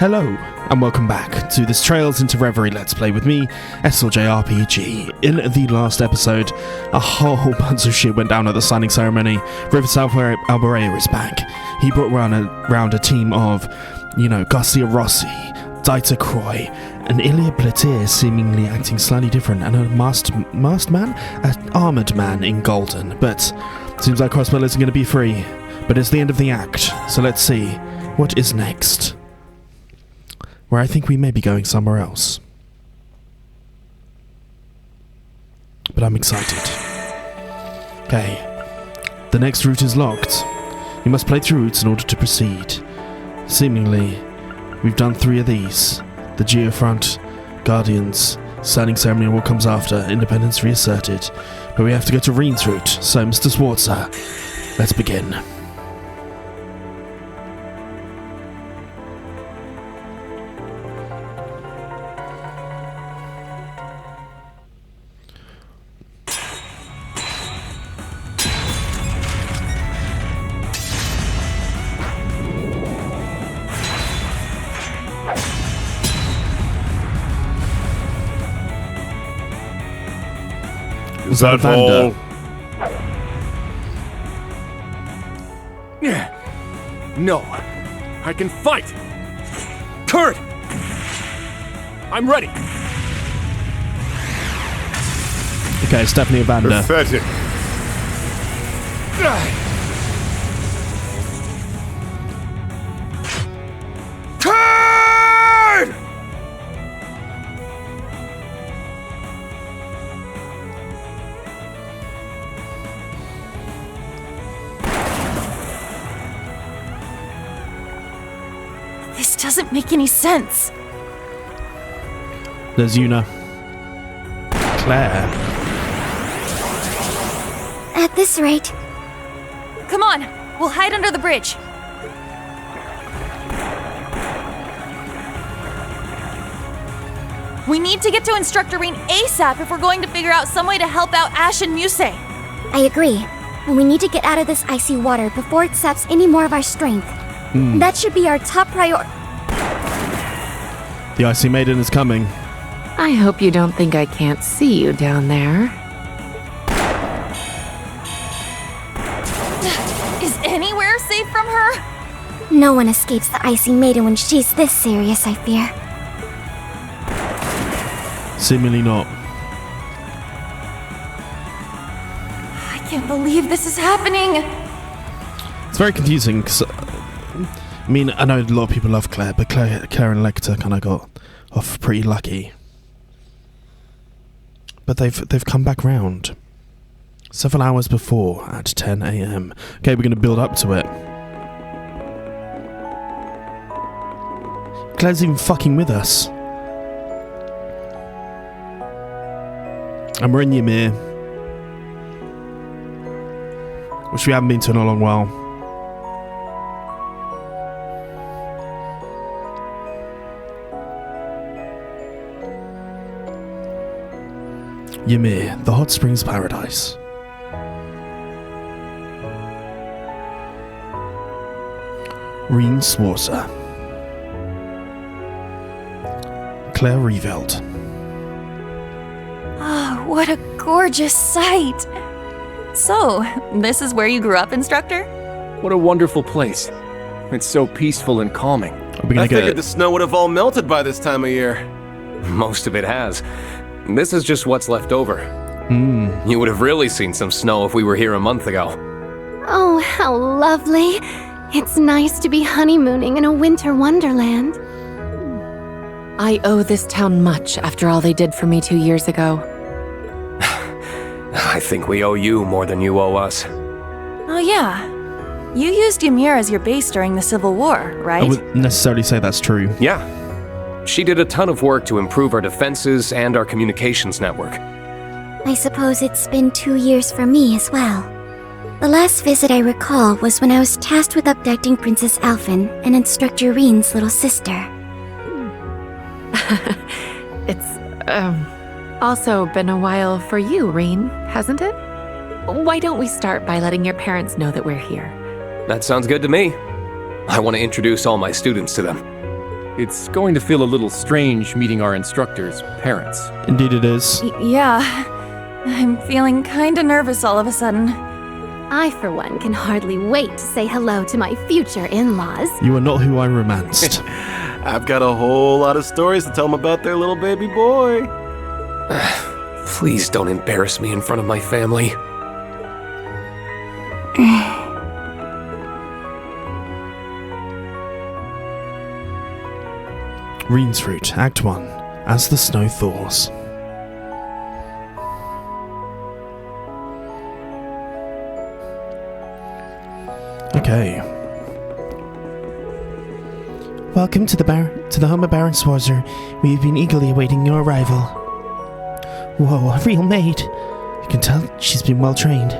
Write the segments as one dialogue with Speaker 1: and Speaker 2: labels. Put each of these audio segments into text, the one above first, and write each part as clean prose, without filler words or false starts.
Speaker 1: Hello, and welcome back to this Trails into Reverie Let's Play with me, SLJRPG. In the last episode, a whole bunch of shit went down at the signing ceremony. River Alborea is back. He brought around a team of, Garcia Rossi, Dieter Croy, and Ilya Platir seemingly acting slightly different, and a masked man? An armoured man in golden. But seems like Crossbell isn't going to be free. But it's the end of the act, so let's see what is next. Where I think we may be going somewhere else. But I'm excited. Okay. The next route is locked. You must play through routes in order to proceed. Seemingly, we've done 3 of these. The Geofront, Guardians, Signing Ceremony, and what comes after, Independence reasserted. But we have to go to Reen's route, so Mr. Swartzer, let's begin.
Speaker 2: Is that all?
Speaker 3: No, I can fight! Kurt! I'm ready!
Speaker 1: Okay, it's definitely a Vander.
Speaker 2: Pathetic.
Speaker 3: Kurt!
Speaker 4: This doesn't make any sense.
Speaker 1: There's Yuna. Claire.
Speaker 5: At this rate...
Speaker 4: Come on, we'll hide under the bridge. We need to get to Instructor Reen ASAP if we're going to figure out some way to help out Ash and Muse.
Speaker 5: I agree. And we need to get out of this icy water before it saps any more of our strength. That should be our top priority.
Speaker 1: The Icy Maiden is coming.
Speaker 6: I hope you don't think I can't see you down there.
Speaker 4: Is anywhere safe from her?
Speaker 5: No one escapes the Icy Maiden when she's this serious, I fear.
Speaker 1: Seemingly not.
Speaker 4: I can't believe this is happening.
Speaker 1: It's very confusing, because... I know a lot of people love Claire, but Claire and Lecter kind of got off pretty lucky. But they've come back round. Several hours before, at 10 AM. Okay, we're going to build up to it. Claire's even fucking with us. And we're in Ymir, which we haven't been to in a long while. Ymir, the hot springs paradise. Reen Swartzer. Claire Reveld.
Speaker 4: Ah, what a gorgeous sight. So, this is where you grew up, Instructor?
Speaker 3: What a wonderful place. It's so peaceful and calming.
Speaker 2: I figured the snow would have all melted by this time of year. Most of it has. This is just what's left over. You would have really seen some snow if we were here a month ago.
Speaker 5: Oh, how lovely. It's nice to be honeymooning in a winter wonderland.
Speaker 6: I owe this town much after all they did for me 2 years ago.
Speaker 2: I think we owe you more than you owe us.
Speaker 4: Oh yeah. You used Ymir as your base during the Civil War, right?
Speaker 1: I wouldn't necessarily say that's true.
Speaker 2: Yeah. She did a ton of work to improve our defenses and our communications network.
Speaker 5: I suppose it's been 2 years for me as well. The last visit I recall was when I was tasked with abducting Princess Alphen and Instructor Reen's little sister.
Speaker 6: It's also been a while for you, Reen, hasn't it? Why don't we start by letting your parents know that we're here?
Speaker 2: That sounds good to me. I want to introduce all my students to them.
Speaker 3: It's going to feel a little strange meeting our instructor's parents.
Speaker 1: Indeed it is.
Speaker 4: Yeah, I'm feeling kinda nervous all of a sudden.
Speaker 7: I, for one, can hardly wait to say hello to my future in-laws.
Speaker 1: You are not who I romanced.
Speaker 2: I've got a whole lot of stories to tell them about their little baby boy. Please don't embarrass me in front of my family.
Speaker 1: Reen's Fruit, Act 1. As the Snow Thaws. Okay. Welcome to the home of Baron Swarzer. We've been eagerly awaiting your arrival. Whoa, a real maid. You can tell she's been well trained.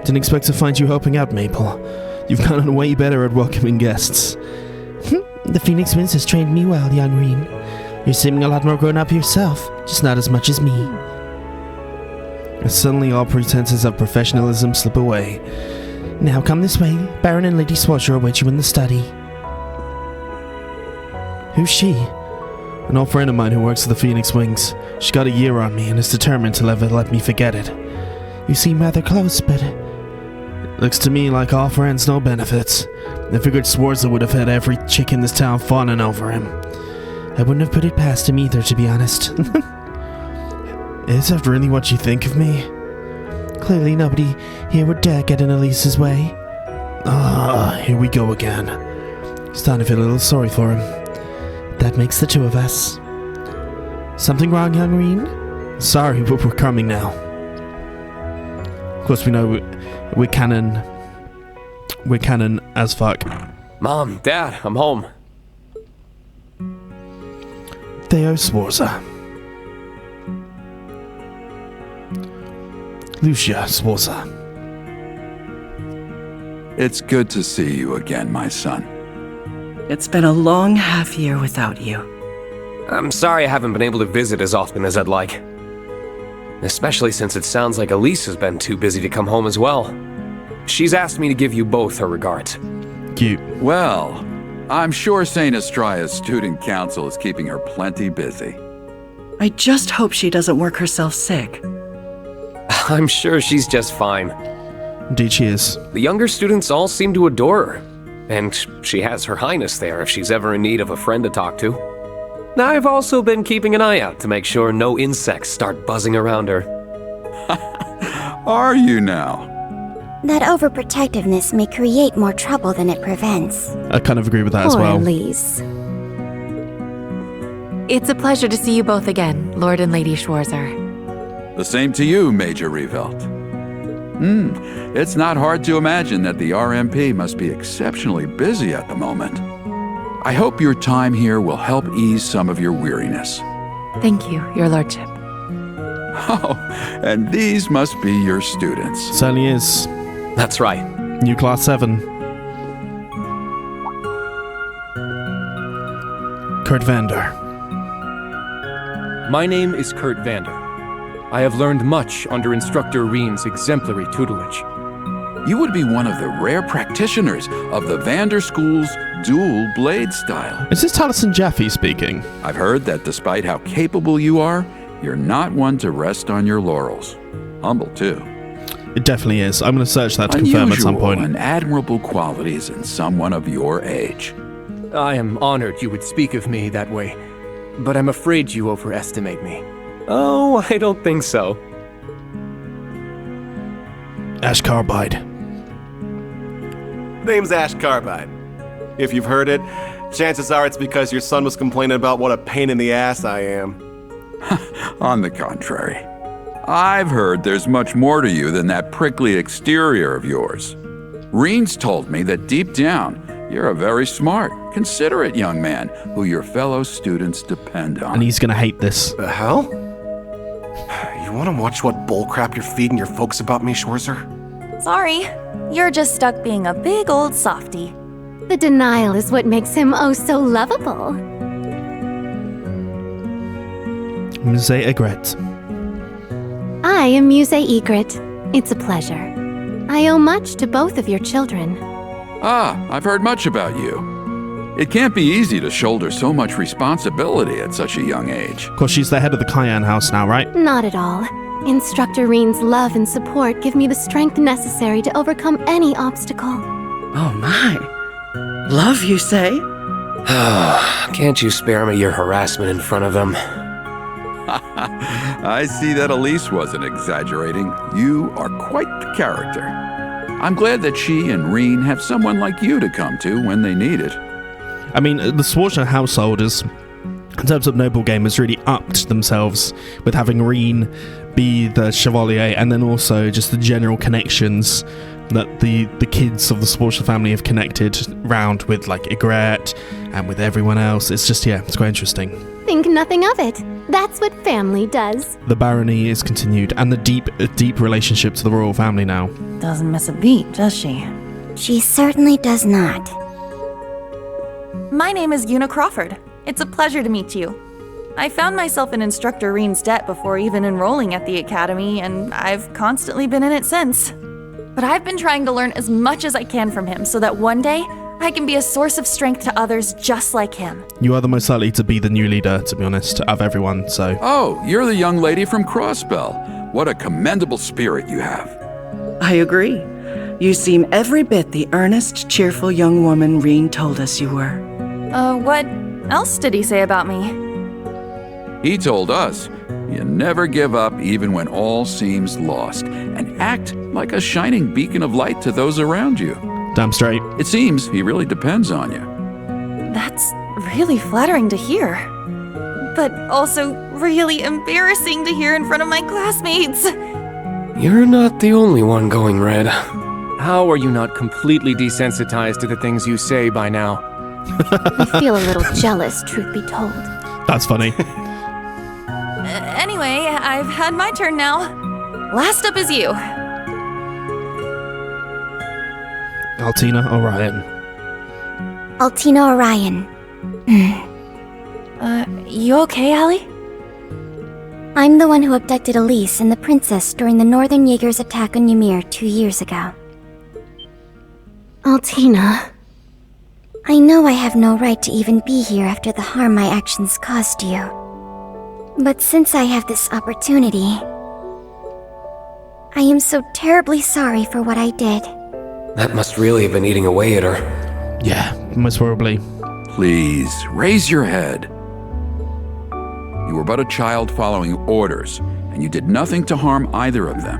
Speaker 1: Didn't expect to find you helping out, Maple. You've gotten way better at welcoming guests. The Phoenix Winds has trained me well, young Reen. You're seeming a lot more grown up yourself, just not as much as me. And suddenly all pretenses of professionalism slip away. Now come this way. Baron and Lady Swarzer await you in the study. Who's she? An old friend of mine who works at the Phoenix Wings. She got a year on me and is determined to never let me forget it. You seem rather close, but... Looks to me like all friends, no benefits. I figured Swarzer would have had every chick in this town fawning over him. I wouldn't have put it past him either, to be honest. Is that really what you think of me? Clearly nobody here would dare get in Elise's way. Here we go again. Starting to feel a little sorry for him. That makes the two of us. Something wrong, young Reen? Sorry, but we're coming now. Of course, we know we're canon. We're canon as fuck.
Speaker 2: Mom, Dad, I'm home.
Speaker 1: Theo Swarzer. Lucia Swarzer.
Speaker 8: It's good to see you again, my son.
Speaker 9: It's been a long half year without you.
Speaker 2: I'm sorry I haven't been able to visit as often as I'd like. Especially since it sounds like Elise has been too busy to come home as well. She's asked me to give you both her regards.
Speaker 1: Cute.
Speaker 8: Well, I'm sure St. Estria's student council is keeping her plenty busy.
Speaker 9: I just hope she doesn't work herself sick.
Speaker 2: I'm sure she's just fine.
Speaker 1: Indeed she is.
Speaker 2: The younger students all seem to adore her. And she has Her Highness there if she's ever in need of a friend to talk to. I've also been keeping an eye out to make sure no insects start buzzing around her.
Speaker 8: Are you now?
Speaker 5: That overprotectiveness may create more trouble than it prevents.
Speaker 1: I kind of agree with that as well.
Speaker 7: Elise.
Speaker 6: It's a pleasure to see you both again, Lord and Lady Schwarzer.
Speaker 8: The same to you, Major Revelt. It's not hard to imagine that the RMP must be exceptionally busy at the moment. I hope your time here will help ease some of your weariness.
Speaker 6: Thank you, Your Lordship.
Speaker 8: Oh, and these must be your students.
Speaker 1: Certainly is.
Speaker 2: That's right.
Speaker 1: New Class 7. Kurt Vander.
Speaker 3: My name is Kurt Vander. I have learned much under Instructor Reen's exemplary tutelage.
Speaker 8: You would be one of the rare practitioners of the Vander School's dual blade style.
Speaker 1: Is this Taliesin Jaffe speaking?
Speaker 8: I've heard that despite how capable you are, you're not one to rest on your laurels. Humble, too.
Speaker 1: It definitely is. I'm going to search that to confirm at some point.
Speaker 8: Unusual and admirable qualities in someone of your age.
Speaker 3: I am honored you would speak of me that way, but I'm afraid you overestimate me.
Speaker 2: Oh, I don't think so.
Speaker 1: Ash Carbide.
Speaker 10: Name's Ash Carbide. If you've heard it, chances are it's because your son was complaining about what a pain in the ass I am.
Speaker 8: On the contrary, I've heard there's much more to you than that prickly exterior of yours. Reen's told me that deep down, you're a very smart, considerate young man who your fellow students depend on.
Speaker 1: And he's gonna hate this.
Speaker 10: The hell? You want to watch what bullcrap you're feeding your folks about me, Schwarzer?
Speaker 4: Sorry, you're just stuck being a big old softy.
Speaker 7: The denial is what makes him oh so lovable.
Speaker 1: Muse Egret.
Speaker 7: I am Muse Egret. It's a pleasure. I owe much to both of your children.
Speaker 8: Ah, I've heard much about you. It can't be easy to shoulder so much responsibility at such a young age.
Speaker 1: Of course, she's the head of the Cayenne house now, right?
Speaker 7: Not at all. Instructor Reen's love and support give me the strength necessary to overcome any obstacle.
Speaker 9: Oh my. Love, you say?
Speaker 2: Can't you spare me your harassment in front of him?
Speaker 8: I see that Elise wasn't exaggerating. You are quite the character. I'm glad that she and Reen have someone like you to come to when they need it.
Speaker 1: I mean, the Schwarzer household is, in terms of noble game, has really upped themselves with having Reen be the Chevalier, and then also just the general connections that the kids of the Schwarzer family have connected round with, like Ygritte and with everyone else. It's just, yeah, it's quite interesting.
Speaker 7: Think nothing of it. That's what family does.
Speaker 1: The barony is continued, and the deep relationship to the royal family now.
Speaker 11: Doesn't miss a beat, does she?
Speaker 5: She certainly does not.
Speaker 4: My name is Una Crawford. It's a pleasure to meet you. I found myself in Instructor Reen's debt before even enrolling at the academy, and I've constantly been in it since. But I've been trying to learn as much as I can from him so that one day I can be a source of strength to others just like him.
Speaker 1: You are the most likely to be the new leader, to be honest, of everyone, so...
Speaker 8: Oh, you're the young lady from Crossbell. What a commendable spirit you have.
Speaker 9: I agree. You seem every bit the earnest, cheerful young woman Reen told us you were.
Speaker 4: What else did he say about me?
Speaker 8: He told us, you never give up even when all seems lost, and act like a shining beacon of light to those around you.
Speaker 1: Damn straight.
Speaker 8: It seems he really depends on you.
Speaker 4: That's really flattering to hear. But also really embarrassing to hear in front of my classmates.
Speaker 2: You're not the only one going red.
Speaker 3: How are you not completely desensitized to the things you say by now?
Speaker 7: I feel a little jealous, truth be told.
Speaker 1: That's funny.
Speaker 4: Anyway, I've had my turn now. Last up is you.
Speaker 1: Altina Orion.
Speaker 5: Altina Orion.
Speaker 4: You okay, Allie?
Speaker 5: I'm the one who abducted Elise and the princess during the Northern Jaegers attack on Ymir 2 years ago. Altina. I know I have no right to even be here after the harm my actions caused you. But since I have this opportunity, I am so terribly sorry for what I did.
Speaker 2: That must really have been eating away at her.
Speaker 1: Yeah, most probably.
Speaker 8: Please, raise your head. You were but a child following orders, and you did nothing to harm either of them.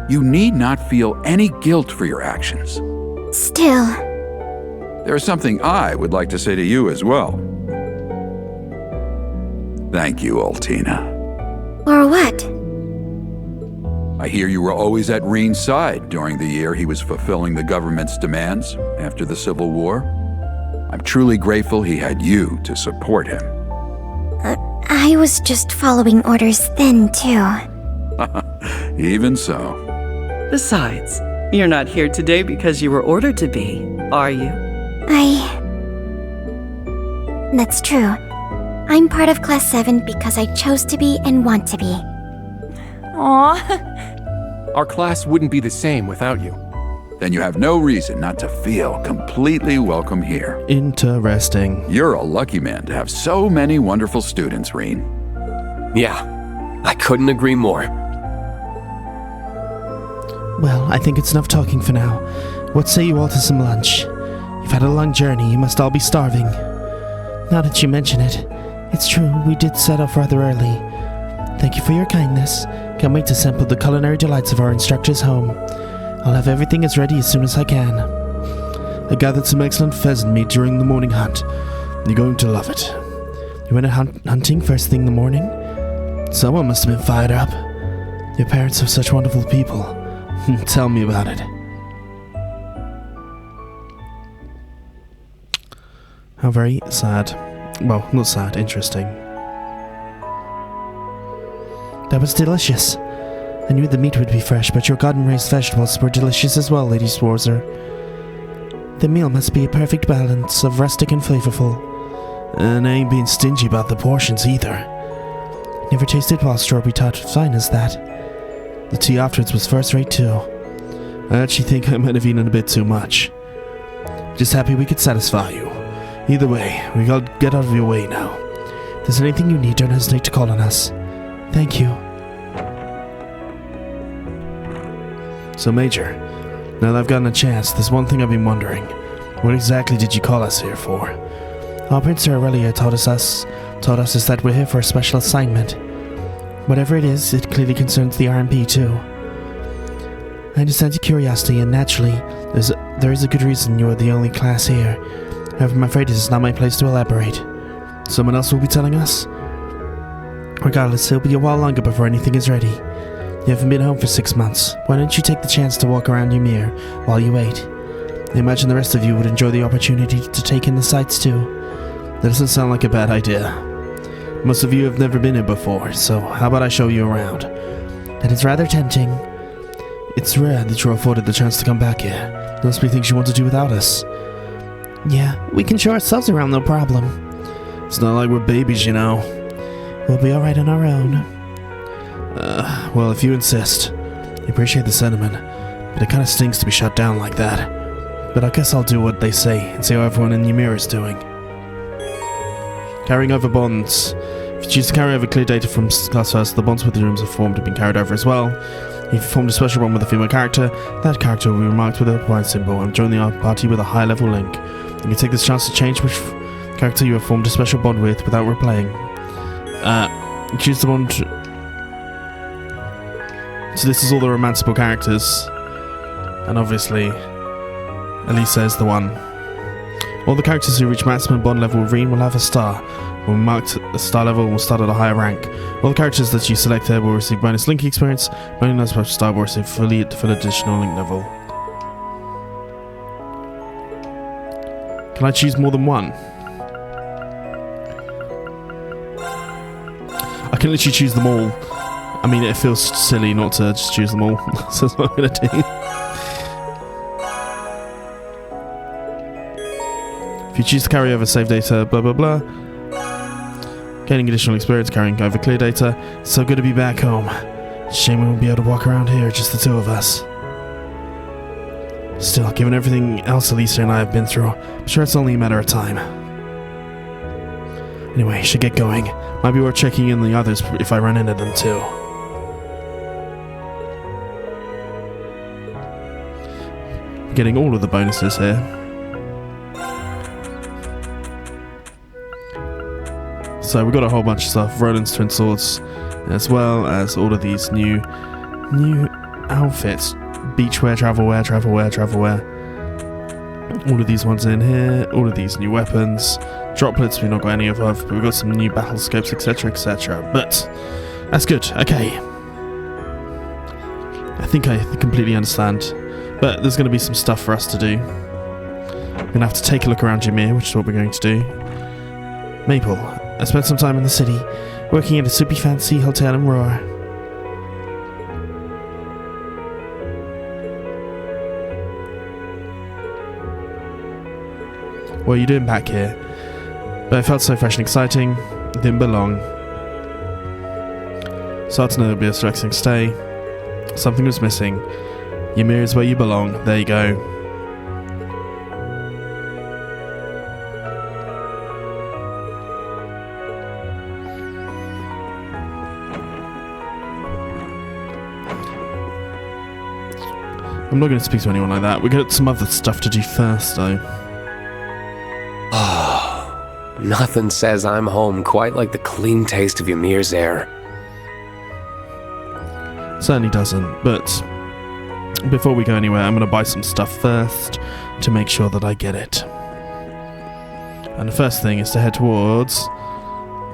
Speaker 8: You need not feel any guilt for your actions.
Speaker 5: Still...
Speaker 8: There is something I would like to say to you as well. Thank you, Altina.
Speaker 5: Or what?
Speaker 8: I hear you were always at Reen's side during the year he was fulfilling the government's demands after the Civil War. I'm truly grateful he had you to support him.
Speaker 5: I was just following orders then, too.
Speaker 8: Even so.
Speaker 9: Besides, you're not here today because you were ordered to be, are you?
Speaker 5: That's true. I'm part of Class 7 because I chose to be and want to be.
Speaker 4: Aww.
Speaker 3: Our class wouldn't be the same without you.
Speaker 8: Then you have no reason not to feel completely welcome here.
Speaker 1: Interesting.
Speaker 8: You're a lucky man to have so many wonderful students, Reen.
Speaker 2: Yeah, I couldn't agree more.
Speaker 1: Well, I think it's enough talking for now. What say you all to some lunch? You've had a long journey, you must all be starving. Now that you mention it, it's true, we did set off rather early. Thank you for your kindness. Can't wait to sample the culinary delights of our instructor's home. I'll have everything as ready as soon as I can. I gathered some excellent pheasant meat during the morning hunt. You're going to love it. You went hunting first thing in the morning? Someone must have been fired up. Your parents are such wonderful people. Tell me about it. How very sad. Well, not sad, interesting. That was delicious. I knew the meat would be fresh, but your garden-raised vegetables were delicious as well, Lady Schwarzer. The meal must be a perfect balance of rustic and flavorful. And I ain't being stingy about the portions either. Never tasted wild strawberry tart fine as that. The tea afterwards was first-rate too. I actually think I might have eaten a bit too much. Just happy we could satisfy you. Either way, we gotta get out of your way now. If there's anything you need, don't hesitate to call on us. Thank you. So, Major, now that I've gotten a chance, there's one thing I've been wondering. What exactly did you call us here for? Our Prince Aurelia told us is that we're here for a special assignment. Whatever it is, it clearly concerns the RMP too. I understand your curiosity, and naturally, there is a good reason you're the only class here. However, I'm afraid it is not my place to elaborate. Someone else will be telling us? Regardless, it'll be a while longer before anything is ready. You haven't been home for 6 months. Why don't you take the chance to walk around Ymir while you wait? I imagine the rest of you would enjoy the opportunity to take in the sights too. That doesn't sound like a bad idea. Most of you have never been here before, so how about I show you around? That is rather tempting. It's rare that you're afforded the chance to come back here. There must be things you want to do without us. Yeah, we can show ourselves around, no problem. It's not like we're babies, you know. We'll be alright on our own. Well, if you insist. I appreciate the sentiment, but it kinda stinks to be shut down like that. But I guess I'll do what they say and see how everyone in Ymir is doing. Carrying over bonds. If you choose to carry over clear data from class first, the bonds with the rooms have formed have been carried over as well. If you formed a special bond with a female character, that character will be marked with a white symbol and join the party with a high level link. You can take this chance to change which character you have formed a special bond with without replaying. Choose the bond. So this is all the romanceable characters, and obviously Elisa is the one. All the characters who reach maximum bond level with Rean will have a star. When marked a star level, will start at a higher rank. All the characters that you select there will receive bonus link experience. Only non special star will receive full additional link level. Can I choose more than one? I can literally choose them all. I mean, it feels silly not to just choose them all. So that's what I'm going to do. If you choose to carry over save data, blah blah blah. Gaining additional experience carrying over clear data. It's so good to be back home. Shame we won't be able to walk around here, just the two of us. Still, given everything else Elisa and I have been through, I'm sure it's only a matter of time. Anyway, should get going. Might be worth checking in the others if I run into them too. Getting all of the bonuses here. So we got a whole bunch of stuff. Roland's twin swords, as well as all of these new outfits. Beachwear, travelwear. All of these ones in here. All of these new weapons. Droplets we've not got any of, but we've got some new battle scopes, etc, etc. But that's good. Okay. I think I completely understand. But there's going to be some stuff for us to do. We're going to have to take a look around Ymir, which is what we're going to do. Maple, I spent some time in the city, working at a super fancy hotel in Roar. What are you doing back here? But it felt so fresh and exciting. It didn't belong. So to know there'd be a relaxing stay. Something was missing. Ymir is where you belong. There you go. I'm not going to speak to anyone like that. We've got some other stuff to do first, though.
Speaker 2: Nothing says I'm home quite like the clean taste of Ymir's air.
Speaker 1: Certainly doesn't, but before we go anywhere, I'm going to buy some stuff first to make sure that I get it. And the first thing is to head towards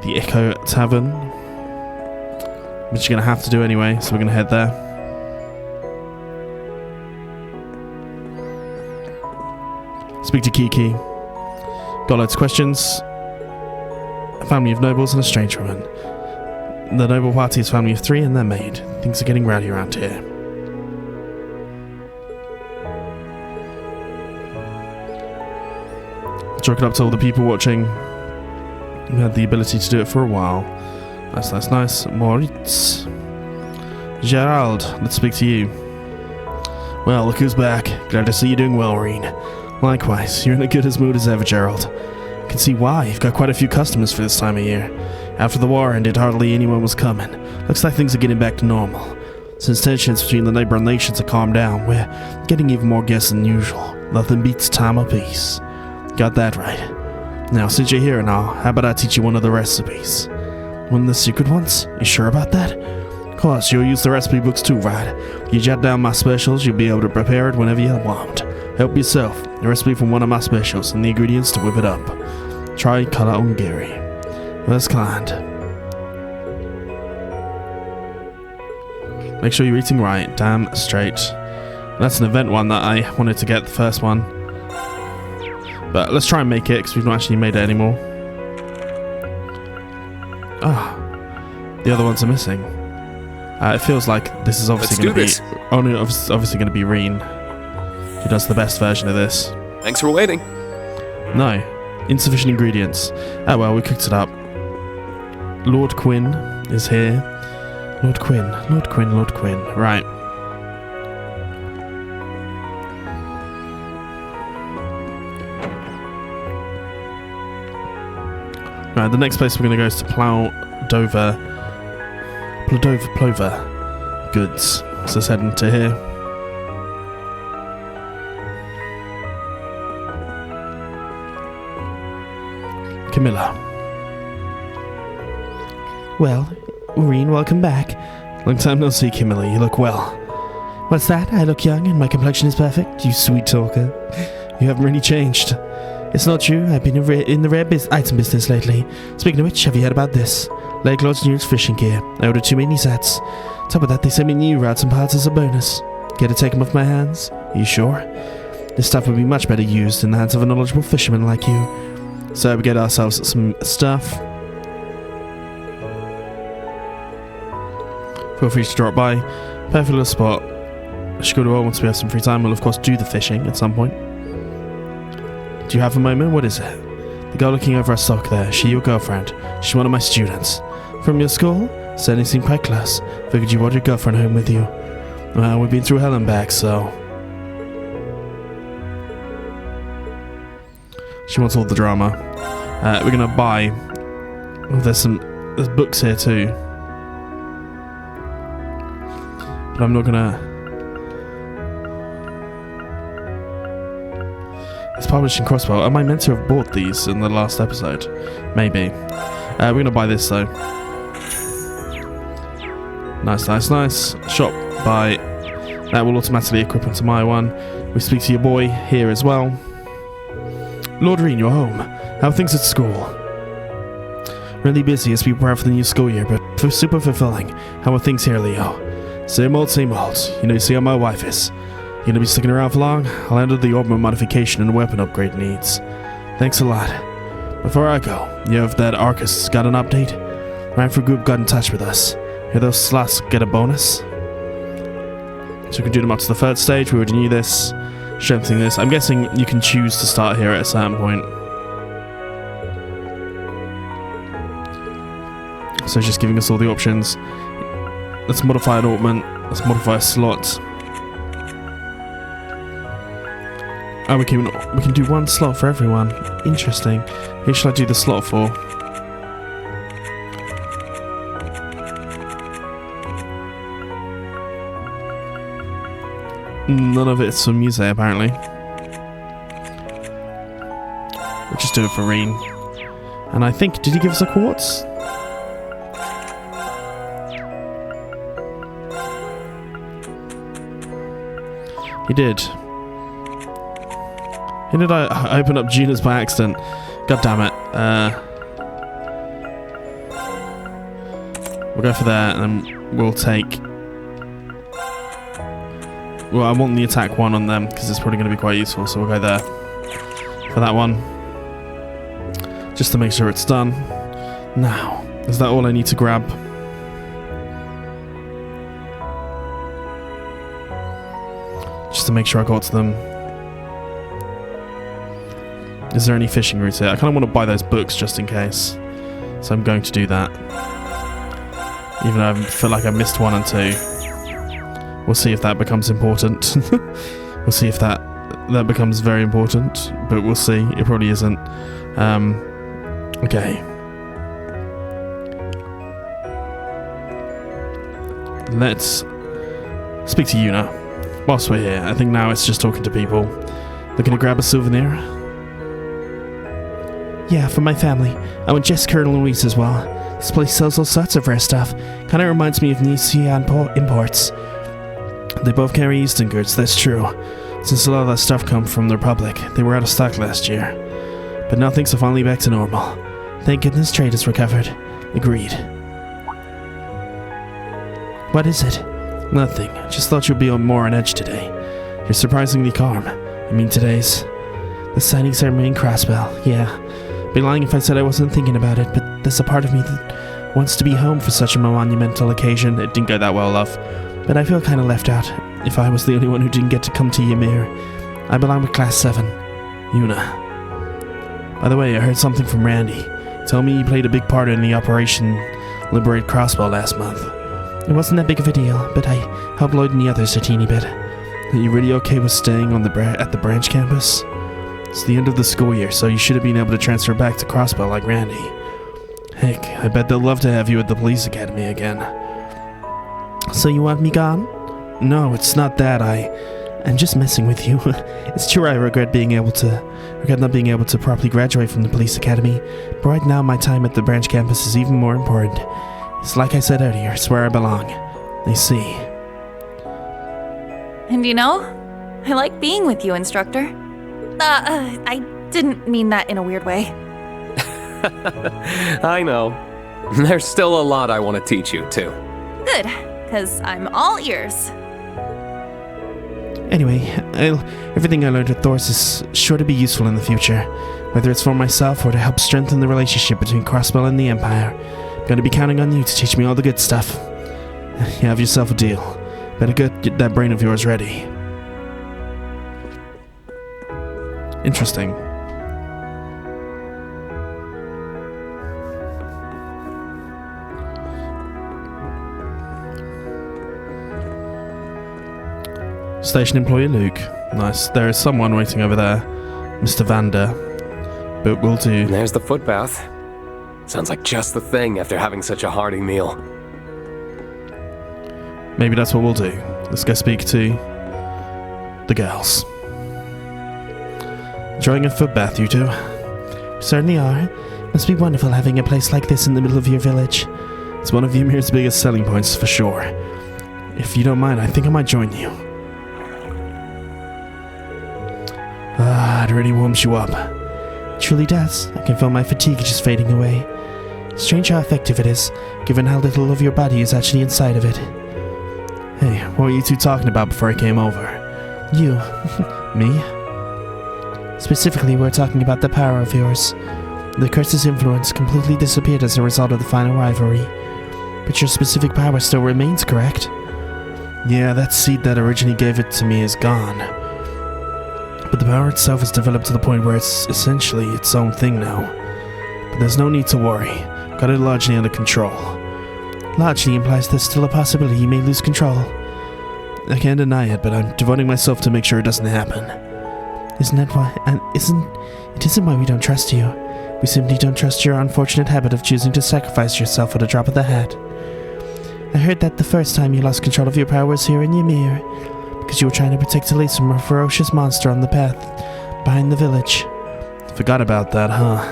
Speaker 1: the Echo Tavern, which you're going to have to do anyway, so we're going to head there. Speak to Kiki. Got loads of questions. A family of nobles and a strange woman. The noble party is a family of 3 and their maid. Things are getting rowdy around here. Chalk it up to all the people watching. We had the ability to do it for a while. Nice. Moritz. Gerald, let's speak to you. Well, look who's back. Glad to see you doing well, Reen. Likewise, you're in a good as mood as ever, Gerald. Can see why. You've got quite a few customers for this time of year. After the war ended, hardly anyone was coming. Looks like things are getting back to normal. Since tensions between the neighboring nations have calmed down, we're getting even more guests than usual. Nothing beats time of peace. Got that right. Now, since you're here and all, how about I teach you one of the recipes? One of the secret ones? You sure about that? Of course, you'll use the recipe books too, right? You jot down my specials, you'll be able to prepare it whenever you want. Help yourself. The recipe from one of my specials and the ingredients to whip it up. Try color ongiri. That's kind. Make sure you're eating right, damn straight. That's an event one that I wanted to get, the first one. But let's try and make it, because we've not actually made it anymore. Ah, the other ones are missing. It feels like this is obviously going to be... obviously going to be Reen, who does the best version of this.
Speaker 2: Thanks for waiting.
Speaker 1: No, insufficient ingredients. Oh well, we cooked it up. Lord Quinn is here. Lord Quinn. Right. Right, the next place we're going to go is to Plover Goods. So let's head into here. Camilla. Well, Reen, welcome back. Long time no see, Camilla. You look well. What's that? I look young and my complexion is perfect? You sweet talker. You haven't really changed. It's not true. I've been in the rare item business lately. Speaking of which, have you heard about this? Lake Lord's newest fishing gear. I ordered 2 mini sets. Top of that, they sent me new rods and parts as a bonus. Care to take them off my hands? Are you sure? This stuff would be much better used in the hands of a knowledgeable fisherman like you. So we get ourselves some stuff. Feel free to drop by. Perfect little spot. I should go to all once we have some free time. We'll of course do the fishing at some point. Do you have a moment? What is it? The girl looking over our stock there, she your girlfriend? She's one of my students. From your school? Certainly seemed quite close. Figured you brought your girlfriend home with you. Well, we've been through hell and back, so... She wants all the drama. We're gonna buy... Oh, there's books here too. But I'm not gonna... It's published in Crossbell. Am I meant to have bought these in the last episode? Maybe. We're going to buy this though. Nice. Shop, buy. That will automatically equip into my one. We speak to your boy here as well. Lord Reen, you're home. How are things at school? Really busy as we prepare for the new school year, but super fulfilling. How are things here, Leo? Same old. You know, you see how my wife is. You gonna be sticking around for long? I'll handle the armor modification and weapon upgrade needs. Thanks a lot. Before I go, you know if that Arcus got an update? Ranford Group got in touch with us. Hear those slots get a bonus? So we can do them up to the 3rd stage. We already knew this. Strengthening this. I'm guessing you can choose to start here at a certain point. So it's just giving us all the options. Let's modify an ornament. Let's modify a slot. Oh, we can do one slot for everyone. Interesting. Who should I do the slot for? None of it's for Muse, apparently. We'll just do it for Reen. And I think, did he give us a quartz? He did. How did I open up Gina's by accident? God damn it. We'll go for that, and then we'll take... Well, I want the attack one on them, because it's probably going to be quite useful, so we'll go there. For that one. Just to make sure it's done. Now, is that all I need to grab? Just to make sure I got to them. Is there any fishing routes here? I kind of want to buy those books just in case. So I'm going to do that. Even though I feel like I missed 1 and 2. We'll see if that becomes important. We'll see if that that becomes very important, but we'll see. It probably isn't. Okay. Let's speak to Yuna. Whilst we're here, I think now it's just talking to people. Looking to grab a souvenir? Yeah, for my family. I want Jessica and Louise as well. This place sells all sorts of rare stuff. Kinda reminds me of Nicia Imports. They both carry Eastern goods, that's true. Since a lot of that stuff comes from the Republic, they were out of stock last year. But now things are finally back to normal. Thank goodness trade has recovered. Agreed. What is it? Nothing. Just thought you'd be more on edge today. You're surprisingly calm. I mean today's... the signing ceremony in Crossbell, yeah. Be lying if I said I wasn't thinking about it, but there's a part of me that wants to be home for such a monumental occasion. It didn't go that well, love. But I feel kind of left out, if I was the only one who didn't get to come to Ymir. I belong with Class 7. Yuna. By the way, I heard something from Randy. Told me he played a big part in the Operation Liberate Crossbell last month. It wasn't that big of a deal, but I helped Lloyd and the others a teeny bit. Are you really okay with staying on at the branch campus? It's the end of the school year, so you should have been able to transfer back to Crossbell like Randy. Heck, I bet they'll love to have you at the police academy again. So you want me gone? No, it's not that. I'm just messing with you. It's true I regret not being able to properly graduate from the police academy, but right now my time at the branch campus is even more important. It's like I said earlier, it's where I belong. I see.
Speaker 4: And you know, I like being with you, instructor. I didn't mean that in a weird way.
Speaker 2: I know. There's still a lot I want to teach you, too.
Speaker 4: Good, because I'm all ears.
Speaker 1: Anyway, everything I learned at Thor's is sure to be useful in the future, whether it's for myself or to help strengthen the relationship between Crossbell and the Empire. I'm going to be counting on you to teach me all the good stuff. You have yourself a deal. Better get that brain of yours ready. Interesting. Station employee Luke. Nice. There is someone waiting over there. Mr. Vander. But we'll do.
Speaker 2: There's the foot bath. Sounds like just the thing after having such a hearty meal.
Speaker 1: Maybe that's what we'll do. Let's go speak to the girls. Enjoying a foot bath, you two? Certainly are. Must be wonderful having a place like this in the middle of your village. It's one of Ymir's biggest selling points, for sure. If you don't mind, I think I might join you. It really warms you up. It truly does. I can feel my fatigue just fading away. Strange how effective it is, given how little of your body is actually inside of it. Hey, what were you two talking about before I came over? You. Me? Specifically, we're talking about the power of yours. The curse's influence completely disappeared as a result of the final rivalry. But your specific power still remains, correct? Yeah, that seed that originally gave it to me is gone. But the power itself has developed to the point where it's essentially its own thing now. But there's no need to worry. Got it largely under control. Largely implies there's still a possibility you may lose control. I can't deny it, but I'm devoting myself to make sure it doesn't happen. Isn't that why? It isn't why we don't trust you. We simply don't trust your unfortunate habit of choosing to sacrifice yourself at a drop of the hat. I heard that the first time you lost control of your power was here in Ymir, because you were trying to protect Elise from a ferocious monster on the path behind the village. Forgot about that, huh?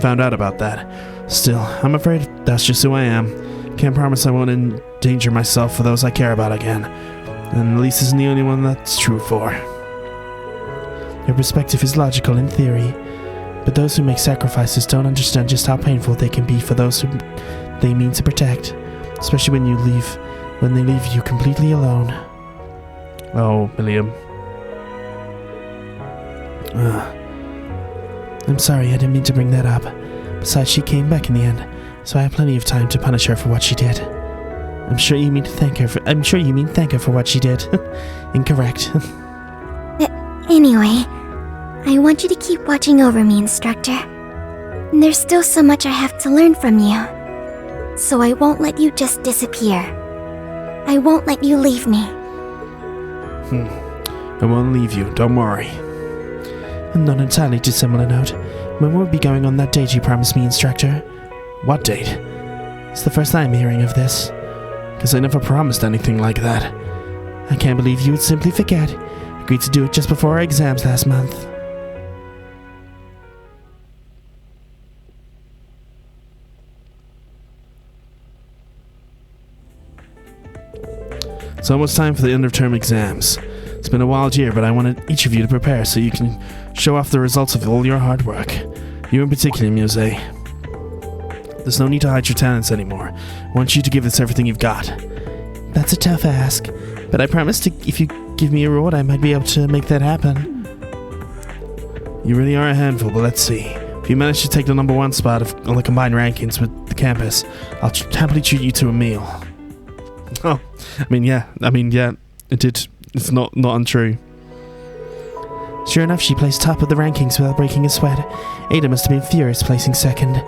Speaker 1: Found out about that. Still, I'm afraid that's just who I am. Can't promise I won't endanger myself for those I care about again. And Elise isn't the only one that's true for. Your perspective is logical in theory, but those who make sacrifices don't understand just how painful they can be for those who they mean to protect, especially when they leave you completely alone. Oh, William. I'm sorry, I didn't mean to bring that up. Besides, she came back in the end, so I have plenty of time to punish her for what she did. I'm sure you mean thank her for what she did. Incorrect.
Speaker 5: Anyway, I want you to keep watching over me, instructor. There's still so much I have to learn from you. So I won't let you just disappear. I won't let you leave me.
Speaker 1: I won't leave you, don't worry. On an entirely dissimilar note, when will we be going on that date you promised me, instructor? What date? It's the first time I'm hearing of this. Because I never promised anything like that. I can't believe you would simply forget. Agreed to do it just before our exams last month. It's almost time for the end-of-term exams. It's been a wild year, but I wanted each of you to prepare so you can show off the results of all your hard work. You in particular, Muse. There's no need to hide your talents anymore. I want you to give us everything you've got. That's a tough ask, but I promise if you give me a reward, I might be able to make that happen. You really are a handful, but let's see. If you manage to take the #1 spot on the combined rankings with the campus, I'll happily treat you to a meal. Oh, I mean, yeah, it did. It's not untrue. Sure enough, she placed top of the rankings without breaking a sweat. Ada must have been furious placing second.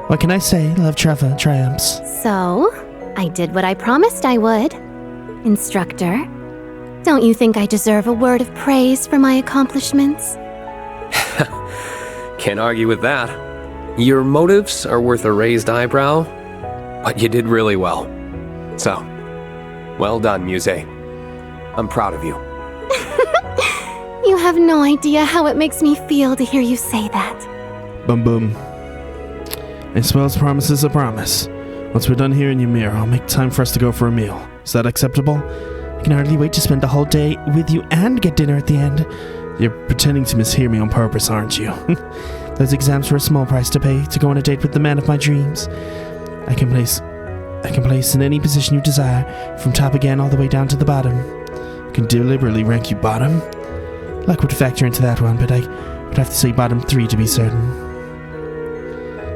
Speaker 1: What can I say? Love triumphs.
Speaker 7: So, I did what I promised I would. Instructor, don't you think I deserve a word of praise for my accomplishments?
Speaker 2: Can't argue with that. Your motives are worth a raised eyebrow, but you did really well. So, well done, Muse. I'm proud of you.
Speaker 7: You have no idea how it makes me feel to hear you say that.
Speaker 1: Boom boom. I suppose promise is a promise. Once we're done here in Ymir, I'll make time for us to go for a meal. Is that acceptable? I can hardly wait to spend the whole day with you and get dinner at the end. You're pretending to mishear me on purpose, aren't you? Those exams were a small price to pay to go on a date with the man of my dreams. I can place in any position you desire, from top again all the way down to the bottom. I can deliberately rank you bottom. Luck would factor into that one, but I would have to say bottom 3 to be certain.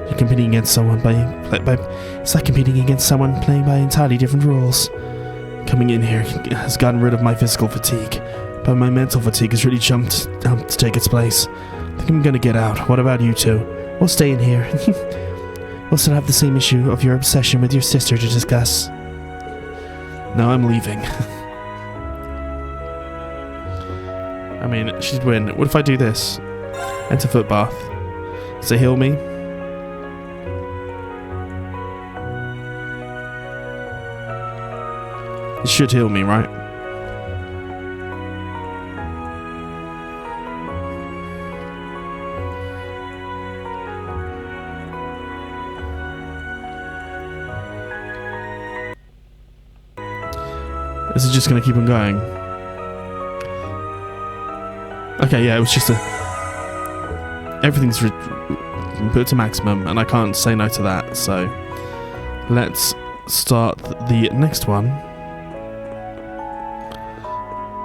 Speaker 1: You're competing against someone it's like competing against someone playing by entirely different rules. Coming in here has gotten rid of my physical fatigue, but my mental fatigue has really jumped to take its place. I think I'm gonna get out. What about you two? We'll stay in here. We'll still have the same issue of your obsession with your sister to discuss. No, I'm leaving. I mean, she'd win. What if I do this? Enter foot bath. Does it heal me? It should heal me, right? Is it just gonna keep on going? Okay, yeah, it was just everything's put to maximum, and I can't say no to that, so let's start the next one.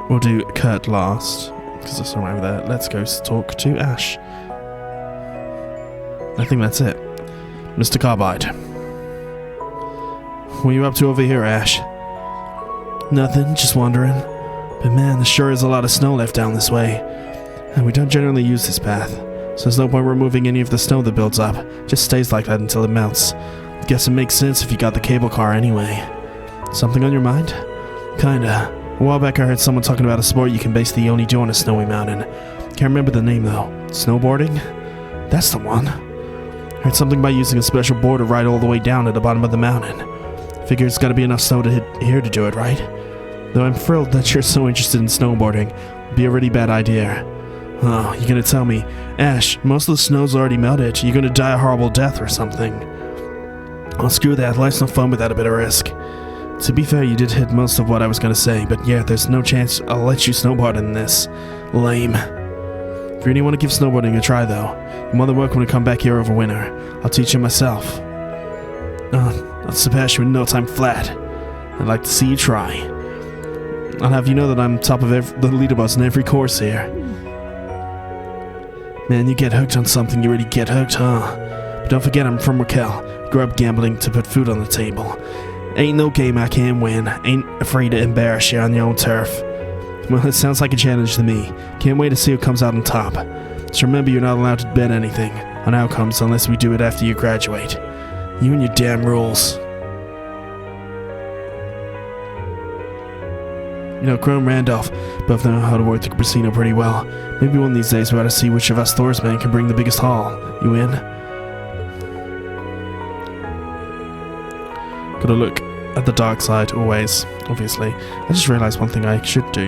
Speaker 1: We'll do Kurt last, because there's someone over there. Let's go talk to Ash. I think that's it. Mr. Carbide. What are you up to over here, Ash? Nothing, just wandering. But man, there sure is a lot of snow left down this way. And we don't generally use this path, so there's no point removing any of the snow that builds up. It just stays like that until it melts. Guess it makes sense if you got the cable car anyway. Something on your mind? Kinda. A while back I heard someone talking about a sport you can basically only do on a snowy mountain. Can't remember the name though. Snowboarding? That's the one. Heard something about using a special board to ride all the way down to the bottom of the mountain. Figure it's gotta be enough snow to hit here to do it, right? Though I'm thrilled that you're so interested in snowboarding. It'd be a really bad idea. Oh, you're gonna tell me, Ash, most of the snow's already melted. You're gonna die a horrible death or something. Oh, screw that. Life's no fun without a bit of risk. To be fair, you did hit most of what I was gonna say, but yeah, there's no chance I'll let you snowboard in this. Lame. If you really want to give snowboarding a try, though, you're more than welcome to come back here over winter. I'll teach you myself. I'll surpass you in no time flat. I'd like to see you try. I'll have you know that I'm top of the leaderboards in every course here. Man, you get hooked on something, you really get hooked, huh? But don't forget I'm from Raquel. Grew up gambling to put food on the table. Ain't no game I can't win. Ain't afraid to embarrass you on your own turf. Well, it sounds like a challenge to me. Can't wait to see who comes out on top. Just remember you're not allowed to bet anything on outcomes unless we do it after you graduate. You and your damn rules. Crow and Randolph both know how to work the casino pretty well. Maybe one of these days we ought to see which of us Thorsmen can bring the biggest haul. You in? Gotta look at the dark side always, obviously. I just realized one thing I should do.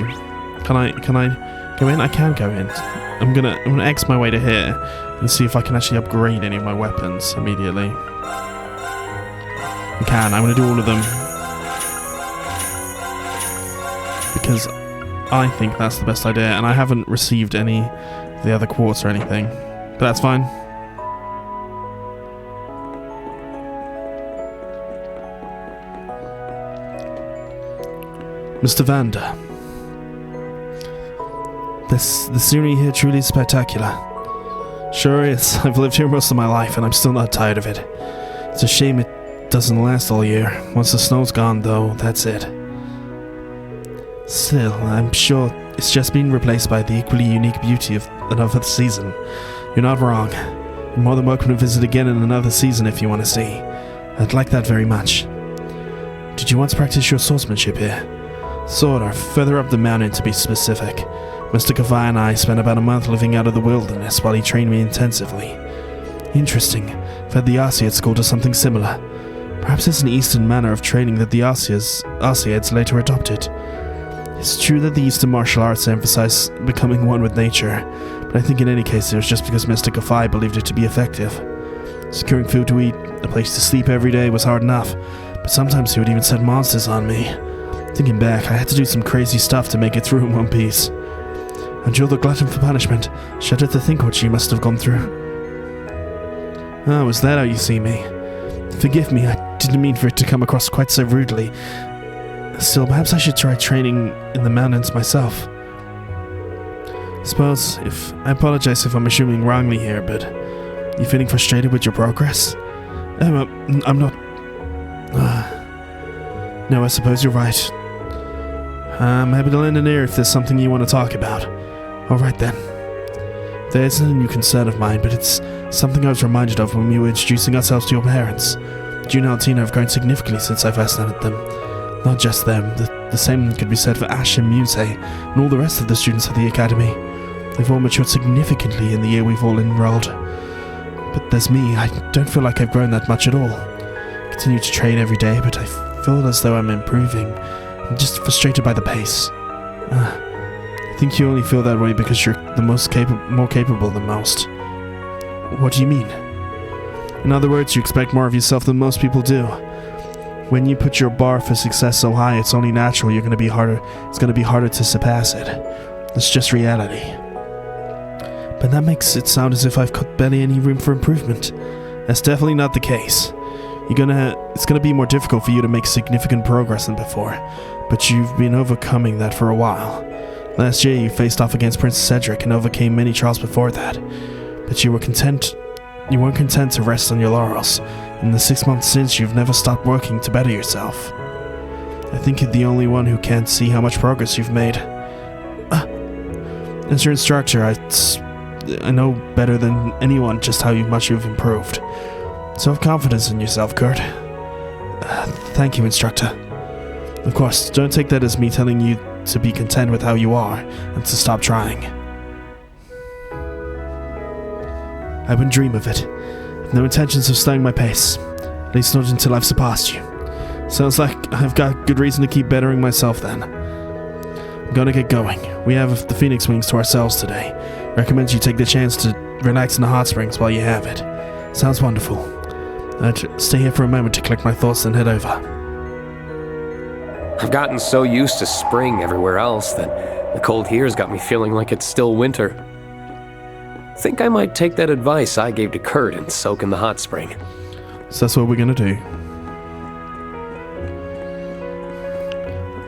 Speaker 1: Can I go in? I can go in. I'm gonna X my way to here and see if I can actually upgrade any of my weapons immediately. I can. I'm gonna do all of them because I think that's the best idea, and I haven't received any of the other quartz or anything, but that's fine. Mr. Vander. The scenery here truly is spectacular. Sure is. I've lived here most of my life and I'm still not tired of it. It's a shame it doesn't last all year. Once the snow's gone though, that's it. Still, I'm sure it's just been replaced by the equally unique beauty of another season. You're not wrong. You're more than welcome to visit again in another season if you want to see. I'd like that very much. Did you once practice your swordsmanship here? Sort of, further up the mountain to be specific. Mr. Kavai and I spent about a month living out of the wilderness while he trained me intensively. Interesting. I've had the Arsiad school do something similar. Perhaps it's an Eastern manner of training that the Arsiads later adopted. It's true that the Eastern martial arts emphasize becoming one with nature, but I think in any case it was just because Mr. Kavai believed it to be effective. Securing food to eat, a place to sleep every day was hard enough, but sometimes he would even set monsters on me. Thinking back, I had to do some crazy stuff to make it through in one piece. And you're the glutton for punishment. Shudder to think what you must have gone through. Oh, is that how you see me? Forgive me, I didn't mean for it to come across quite so rudely. Still, perhaps I should try training in the mountains myself. I apologize if I'm assuming wrongly here, but you feeling frustrated with your progress? I'm not... No, I suppose you're right. I'm happy to lend an ear if there's something you want to talk about. Alright then. There isn't a new concern of mine, but it's something I was reminded of when we were introducing ourselves to your parents. Juna and Tina have grown significantly since I first met them. Not just them, the same could be said for Ash and Muse, and all the rest of the students at the Academy. They've all matured significantly in the year we've all enrolled. But there's me, I don't feel like I've grown that much at all. I continue to train every day, but I feel as though I'm improving. I'm just frustrated by the pace. I think you only feel that way because you're the more capable than most. What do you mean? In other words, you expect more of yourself than most people do. When you put your bar for success so high, it's only natural it's going to be harder to surpass it. It's just reality. But that makes it sound as if I've got barely any room for improvement. That's definitely not the case. It's gonna be more difficult for you to make significant progress than before, but you've been overcoming that for a while. Last year you faced off against Prince Cedric and overcame many trials before that, but you weren't content to rest on your laurels. In the 6 months since, you've never stopped working to better yourself. I think you're the only one who can't see how much progress you've made. As your instructor, I know better than anyone just how much you've improved. So have confidence in yourself, Kurt. Thank you, instructor. Of course, don't take that as me telling you to be content with how you are and to stop trying. I wouldn't dream of it. I've no intentions of slowing my pace, at least not until I've surpassed you. Sounds like I've got good reason to keep bettering myself then. I'm gonna get going. We have the Phoenix Wings to ourselves today. Recommend you take the chance to relax in the hot springs while you have it. Sounds wonderful. I'd stay here for a moment to collect my thoughts and head over.
Speaker 2: I've gotten so used to spring everywhere else that the cold here's got me feeling like it's still winter. Think I might take that advice I gave to Kurt and soak in the hot spring.
Speaker 1: So that's what we're gonna do.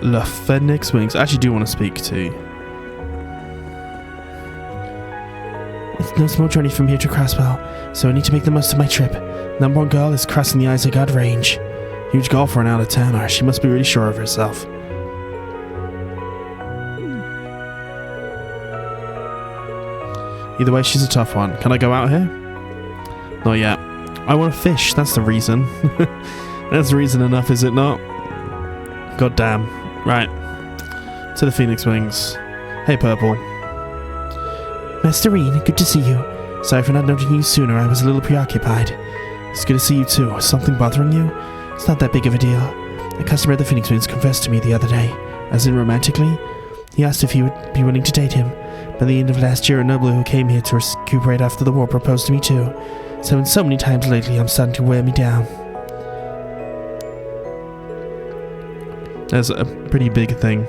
Speaker 1: The Phoenix Wings. I actually do want to speak to. It's no small journey from here to Crossbell, so I need to make the most of my trip. Number one girl is crossing the Isaac God range. Huge goal for an out-of-towner. She must be really sure of herself. Either way, she's a tough one. Can I go out here? Not yet. I want to fish. That's the reason. That's reason enough, is it not? God damn. Right. to the Phoenix Wings. Hey, Purple.
Speaker 12: Master Rean, good to see you. Sorry for not noting you sooner, I was a little preoccupied.
Speaker 1: It's good to see you too. Is something bothering you?
Speaker 12: It's not that big of a deal. A customer at the Phoenix Wings confessed to me the other day.
Speaker 1: As in romantically?
Speaker 12: He asked if he would be willing to date him. By the end of last year, a noble who came here to recuperate after the war proposed to me too. So many times lately, I'm starting to wear me down.
Speaker 1: That's a pretty big thing.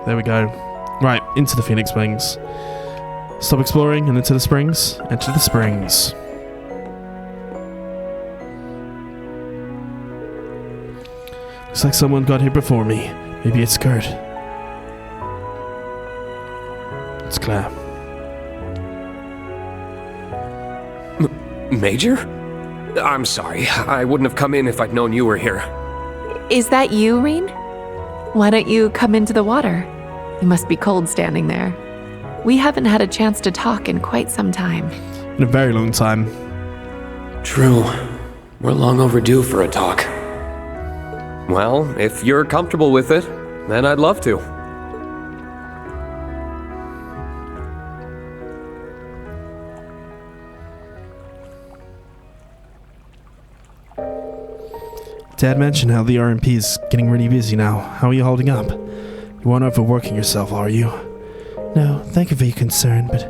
Speaker 1: There we go. Right, into the Phoenix Wings. Stop exploring and into the springs. Enter the springs. Looks like someone got here before me. Maybe it's Kurt. It's Claire.
Speaker 2: Major? I'm sorry. I wouldn't have come in if I'd known you were here.
Speaker 6: Is that you, Rean? Why don't you come into the water? You must be cold standing there. We haven't had a chance to talk in quite some time.
Speaker 1: In a very long time.
Speaker 2: True. We're long overdue for a talk. Well, if you're comfortable with it, then I'd love to.
Speaker 1: Dad mentioned how the RMP is getting really busy now. How are you holding up? You aren't overworking yourself, are you?
Speaker 12: No, thank you for your concern, but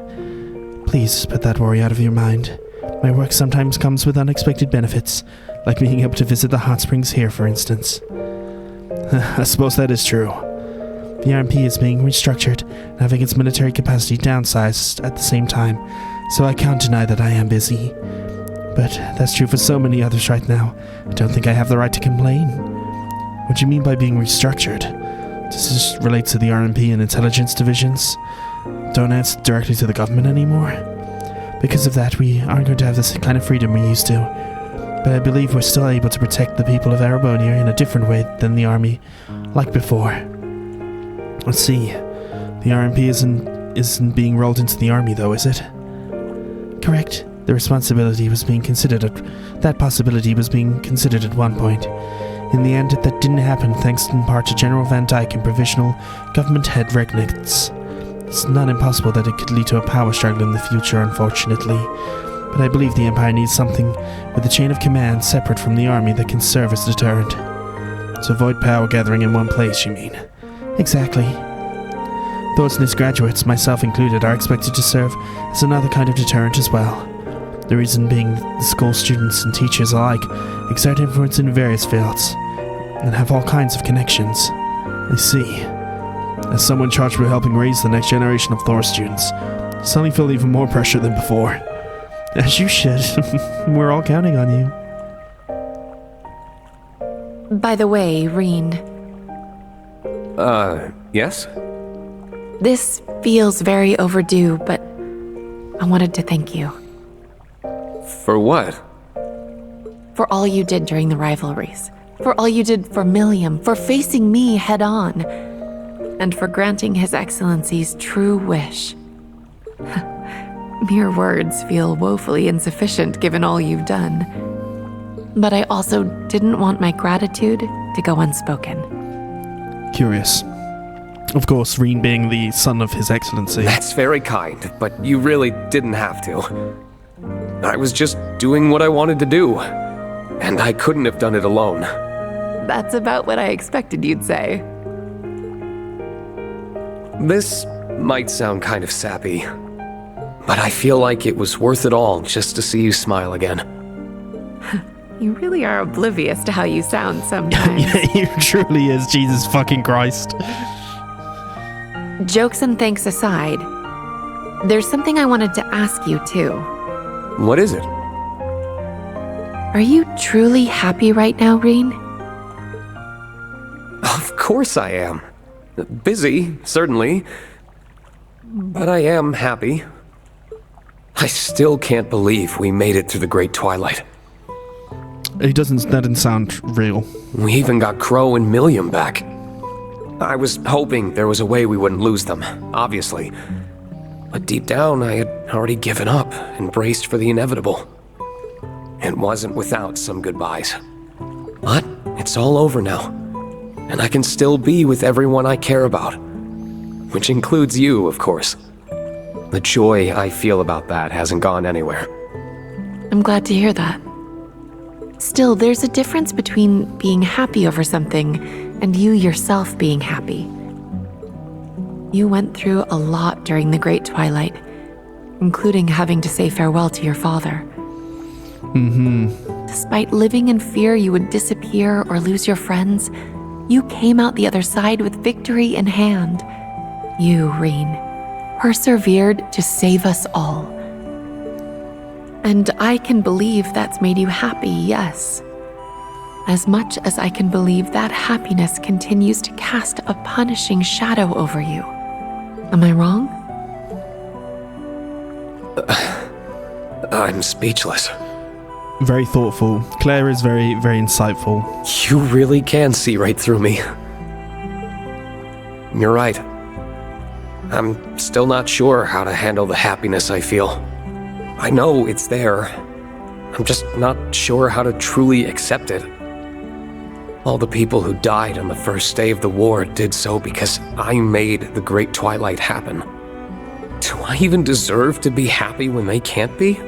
Speaker 12: please put that worry out of your mind. My work sometimes comes with unexpected benefits, like being able to visit the hot springs here, for instance.
Speaker 1: I suppose that is true.
Speaker 12: The RMP is being restructured and having its military capacity downsized at the same time, so I can't deny that I am busy. But that's true for so many others right now. I don't think I have the right to complain.
Speaker 1: What do you mean by being restructured? Does this relate to the RMP and intelligence divisions? Don't answer directly to the government anymore?
Speaker 12: Because of that, we aren't going to have the kind of freedom we used to. But I believe we're still able to protect the people of Erebonia in a different way than the army, like before.
Speaker 1: Let's see. The RMP isn't being rolled into the army, though, is it?
Speaker 12: Correct. The responsibility was being considered that possibility was being considered at one point. In the end, that didn't happen thanks in part to General Van Dyke and provisional government head Regnitz. It's not impossible that it could lead to a power struggle in the future, unfortunately. But I believe the Empire needs something with a chain of command separate from the army that can serve as a deterrent.
Speaker 1: To avoid power gathering in one place, you mean?
Speaker 12: Exactly. Those NIST graduates, myself included, are expected to serve as another kind of deterrent as well. The reason being the school students and teachers alike exert influence in various fields and have all kinds of connections.
Speaker 1: I see. As someone charged with helping raise the next generation of Thor students, I suddenly feel even more pressure than before.
Speaker 12: As you should. We're all counting on
Speaker 6: you. By the way, Rean.
Speaker 2: Yes?
Speaker 6: This feels very overdue, but I wanted to thank you.
Speaker 2: For what?
Speaker 6: For all you did during the rivalries. For all you did for Milliam. For facing me head on. And for granting His Excellency's true wish. Mere words feel woefully insufficient given all you've done. But I also didn't want my gratitude to go unspoken.
Speaker 1: Curious. Of course, Rean being the son of His Excellency.
Speaker 2: That's very kind, but you really didn't have to. I was just doing what I wanted to do, and I couldn't have done it alone.
Speaker 6: That's about what I expected you'd say.
Speaker 2: This might sound kind of sappy, but I feel like it was worth it all just to see you smile again.
Speaker 6: You really are oblivious to how you sound sometimes.
Speaker 1: Yeah, he truly is, Jesus fucking Christ.
Speaker 6: Jokes and thanks aside, there's something I wanted to ask you too.
Speaker 2: What is it?
Speaker 6: Are you truly happy right now, Rean?
Speaker 2: Of course I am. Busy, certainly. But I am happy. I still can't believe we made it through the Great Twilight.
Speaker 1: That doesn't sound real.
Speaker 2: We even got Crow and Milliam back. I was hoping there was a way we wouldn't lose them, obviously. But deep down, I had already given up and braced for the inevitable. It wasn't without some goodbyes. But it's all over now. and I can still be with everyone I care about. Which includes you, of course. The joy I feel about that hasn't gone anywhere.
Speaker 6: I'm glad to hear that. Still, there's a difference between being happy over something and you yourself being happy. You went through a lot during the Great Twilight, including having to say farewell to your father. Despite living in fear you would disappear or lose your friends, you came out the other side with victory in hand. You, Reen, persevered to save us all. And I can believe that's made you happy, yes. As much as I can believe that happiness continues to cast a punishing shadow over you. Am I wrong?
Speaker 2: I'm speechless.
Speaker 1: Very thoughtful. Claire is very, very insightful.
Speaker 2: You really can see right through me. You're right. I'm still not sure how to handle the happiness I feel. I know it's there. I'm just not sure how to truly accept it. All the people who died on the first day of the war did so because I made the Great Twilight happen. Do I even deserve to be happy when they can't be?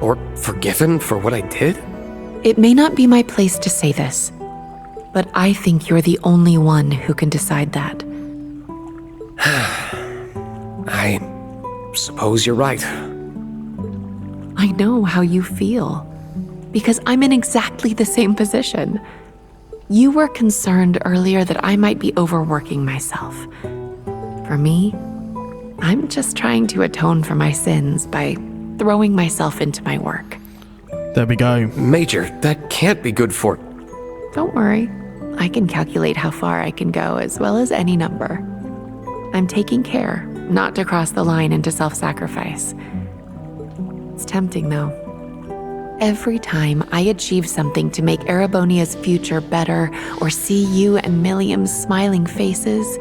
Speaker 2: Or forgiven for what I did?
Speaker 6: It may not be my place to say this, but I think you're the only one who can decide that.
Speaker 2: I suppose you're right.
Speaker 6: I know how you feel, because I'm in exactly the same position. You were concerned earlier that I might be overworking myself. For me, I'm just trying to atone for my sins by throwing myself into my work.
Speaker 1: There we go.
Speaker 2: Major, that can't be good for...
Speaker 6: Don't worry. I can calculate how far I can go as well as any number. I'm taking care not to cross the line into self-sacrifice. It's tempting, though. Every time I achieve something to make Erebonia's future better or see you and Milliam's smiling faces...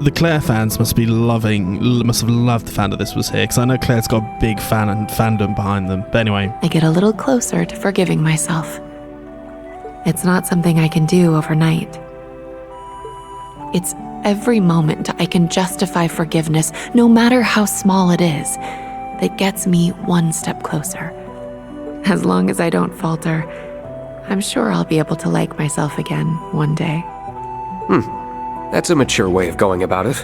Speaker 1: The Claire fans must have loved the fact that this was here, because I know Claire's got a big fan and fandom behind them. But anyway.
Speaker 6: I get a little closer to forgiving myself. It's not something I can do overnight. It's every moment I can justify forgiveness, no matter how small it is, that gets me one step closer. As long as I don't falter, I'm sure I'll be able to like myself again one day.
Speaker 2: That's a mature way of going about it.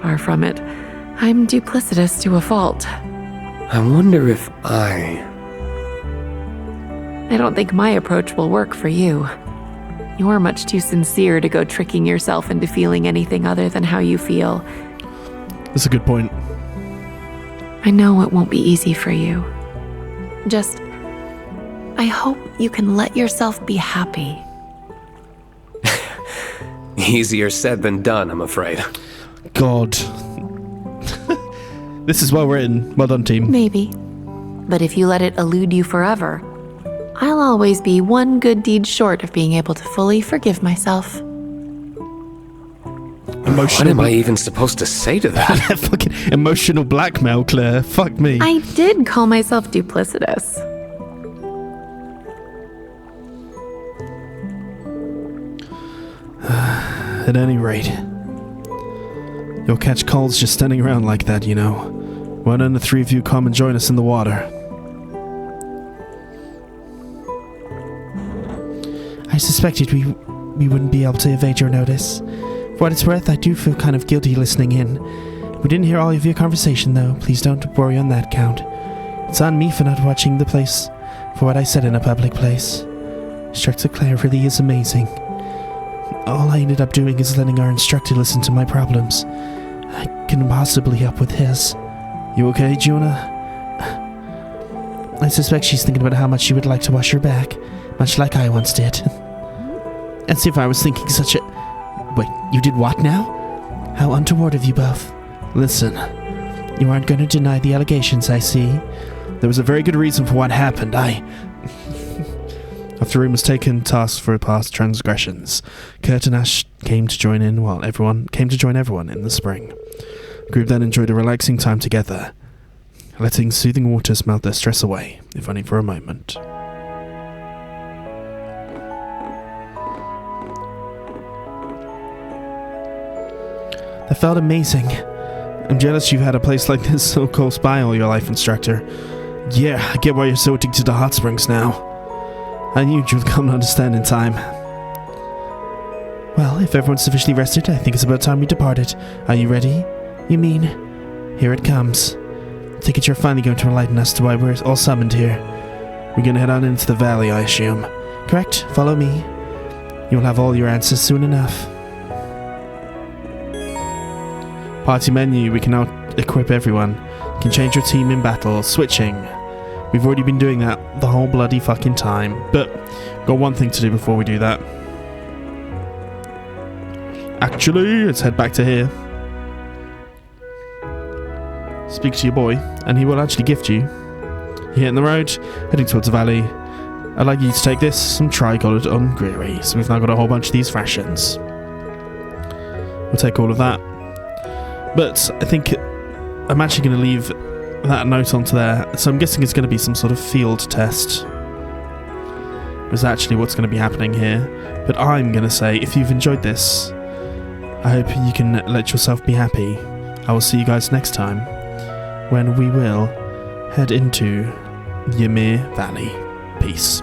Speaker 6: Far from it. I'm duplicitous to a fault.
Speaker 2: I wonder if I
Speaker 6: don't think my approach will work for you. You're much too sincere to go tricking yourself into feeling anything other than how you feel.
Speaker 1: That's a good point.
Speaker 6: I know it won't be easy for you. Just, I hope you can let yourself be happy.
Speaker 2: Easier said than done, I'm afraid.
Speaker 1: God. This is well written. Well done, team.
Speaker 6: Maybe. But if you let it elude you forever, I'll always be one good deed short of being able to fully forgive myself.
Speaker 2: What am I even supposed to say to that?
Speaker 1: Fucking emotional blackmail, Claire. Fuck me.
Speaker 6: I did call myself duplicitous.
Speaker 1: At any rate, you'll catch calls just standing around like that, you know. Why don't the three of you come and join us in the water?
Speaker 12: I suspected we wouldn't be able to evade your notice. For what it's worth, I do feel kind of guilty listening in. We didn't hear all of your conversation, though. Please don't worry on that count. It's on me for not watching the place for what I said in a public place. Instructor Claire really is amazing. All I ended up doing is letting our instructor listen to my problems. I couldn't possibly help with his.
Speaker 1: You okay, Juna?
Speaker 12: I suspect she's thinking about how much she would like to wash her back, much like I once did. As if I was thinking such a... Wait, you did what now? How untoward of you both.
Speaker 1: Listen,
Speaker 12: You aren't going to deny the allegations, I see.
Speaker 1: there was a very good reason for what happened. After Reem was taken task for past transgressions, Kurt and Ash came to join everyone in the spring. The group then enjoyed a relaxing time together. letting soothing waters melt their stress away, if only for a moment. That felt amazing. I'm jealous you've had a place like this so close by all your life, Instructor. Yeah, I get why you're so addicted to hot springs now. I knew you'd come to understand in time. Well, if everyone's sufficiently rested, I think it's about time we departed. Are you ready? You mean? Here it comes. I take it you're finally going to enlighten us to why we're all summoned here. We're going to head on into the valley, I assume. Correct? Follow me. You'll have all your answers soon enough. Party menu, we can now equip everyone. You can change your team in battle, switching. We've already been doing that the whole bloody fucking time, but got one thing to do before we do that. Actually, let's head back to here. Speak to your boy, and he will actually gift you. You're hitting the road, heading towards the valley. I'd like you to take this, some tricoloured ungreary, so we've now got a whole bunch of these rations. We'll take all of that. But I think I'm actually going to leave that note onto there, so I'm guessing it's going to be some sort of field test. Is actually what's going to be happening here. But I'm going to say, if you've enjoyed this, I hope you can let yourself be happy. I will see you guys next time, when we will head into Ymir Valley. Peace.